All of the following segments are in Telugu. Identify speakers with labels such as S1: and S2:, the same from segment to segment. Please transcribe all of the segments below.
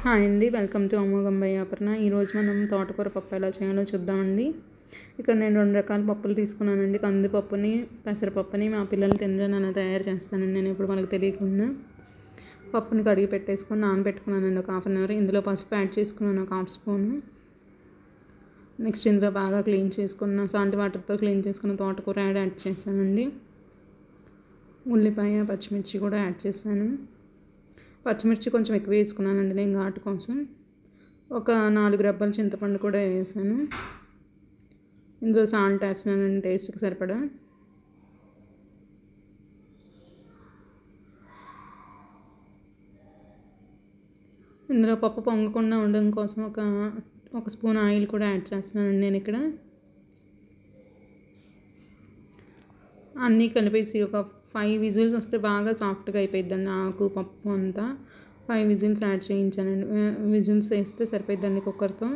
S1: హాయ్ అండి, వెల్కమ్ టు అమోఘం బై అపర్ణ. ఈరోజు మనం తోటకూర పప్పు ఎలా చేయాలో చూద్దామండి. ఇక్కడ నేను 2 రకాల పప్పులు తీసుకున్నానండి. కందిపప్పుని, పెసరపప్పుని. మా పిల్లలు తినరని అలా తయారు చేస్తానండి నేను ఇప్పుడు వాళ్ళకి తెలియకుండా. పప్పుని కడిగి పెట్టేసుకొని నానబెట్టుకున్నానండి ఒక హాఫ్ అన్ అవర్. ఇందులో పసుపు యాడ్ చేసుకున్నాను ఒక హాఫ్ స్పూను. నెక్స్ట్ ఇందులో బాగా క్లీన్ చేసుకున్న సాల్ట్ వాటర్తో క్లీన్ చేసుకున్న తోటకూర యాడ్ చేశానండి. ఉల్లిపాయ, పచ్చిమిర్చి కూడా యాడ్ చేశాను. పచ్చిమిర్చి కొంచెం ఎక్కువ వేసుకున్నానండి నేను ఘాటు కోసం. ఒక 4 రెబ్బల చింతపండు కూడా వేసాను. ఇందులో సాల్ట్ వేస్తున్నానండి టేస్ట్కి సరిపడా. ఇందులో పప్పు పొంగకుండా ఉండడం కోసం ఒక స్పూన్ ఆయిల్ కూడా యాడ్ చేస్తున్నానండి నేను ఇక్కడ. అన్నీ కలిపేసి ఒక 5 విజిల్స్ వస్తే బాగా సాఫ్ట్గా అయిపోయిద్దండి ఆకు పప్పు అంతా. 5 విజిల్స్ యాడ్ చేయించానండి. విజిల్స్ వేస్తే సరిపోయిద్దండి కుక్కర్తో.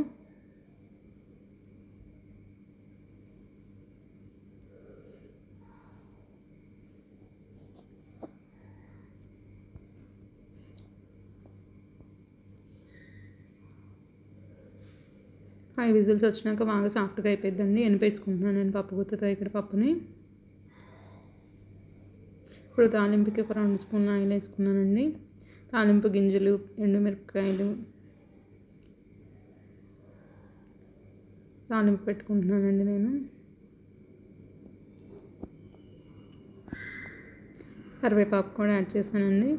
S1: ఫైవ్ విజిల్స్ వచ్చినాక బాగా సాఫ్ట్గా అయిపోయిద్దండి. ఎనిపేసుకుంటున్నాను నేను పప్పు గుత్తుతో ఇక్కడ పప్పుని. ఇప్పుడు తాలింపుకి ఒక 2 స్పూన్ల ఆయిల్ వేసుకున్నానండి. తాలింపు గింజలు, ఎండుమిరపకాయలు తాలింపు పెట్టుకుంటున్నానండి నేను. కరివేపాకు కూడా యాడ్ చేశానండి.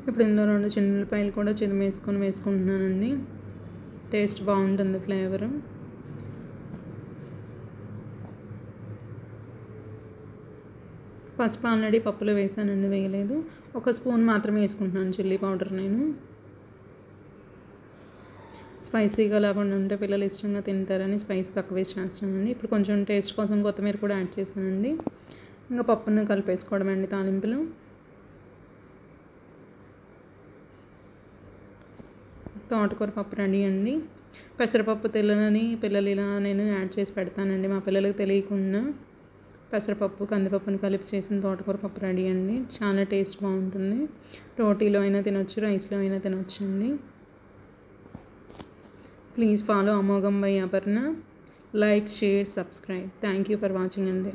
S1: ఇప్పుడు ఇందులో 2 చిన్నులపాయలు కూడా వేసుకుంటున్నానండి. టేస్ట్ బాగుంటుంది ఫ్లేవరు. పసుపు ఆల్రెడీ పప్పులో వేసానండి, వేయలేదు. ఒక స్పూన్ మాత్రమే వేసుకుంటున్నాను చిల్లీ పౌడర్ నేను. స్పైసీగా లేకుండా ఉంటే పిల్లలు ఇష్టంగా తింటారని స్పైస్ తక్కువ వేసి చేస్తానండి. ఇప్పుడు కొంచెం టేస్ట్ కోసం కొత్తిమీర కూడా యాడ్ చేశానండి. ఇంకా పప్పును కలిపేసుకోవడం అండి తాలింపులో. తోటకూర పప్పు రెడీ అండి. పెసరపప్పు తెల్లనని పిల్లలు ఇలా నేను యాడ్ చేసి పెడతానండి మా పిల్లలకు తెలియకుండా. పెసరపప్పు, కందిపప్పుని కలిపి చేసిన తోటకూర పప్పు రెడీ అండి. చాలా టేస్ట్ బాగుంటుంది. రోటీలో అయినా తినొచ్చు, రైస్లో అయినా తినొచ్చు అండి. ప్లీజ్ ఫాలో అమోఘం by Aparna. Like, share, subscribe. Thank you for watching అండి.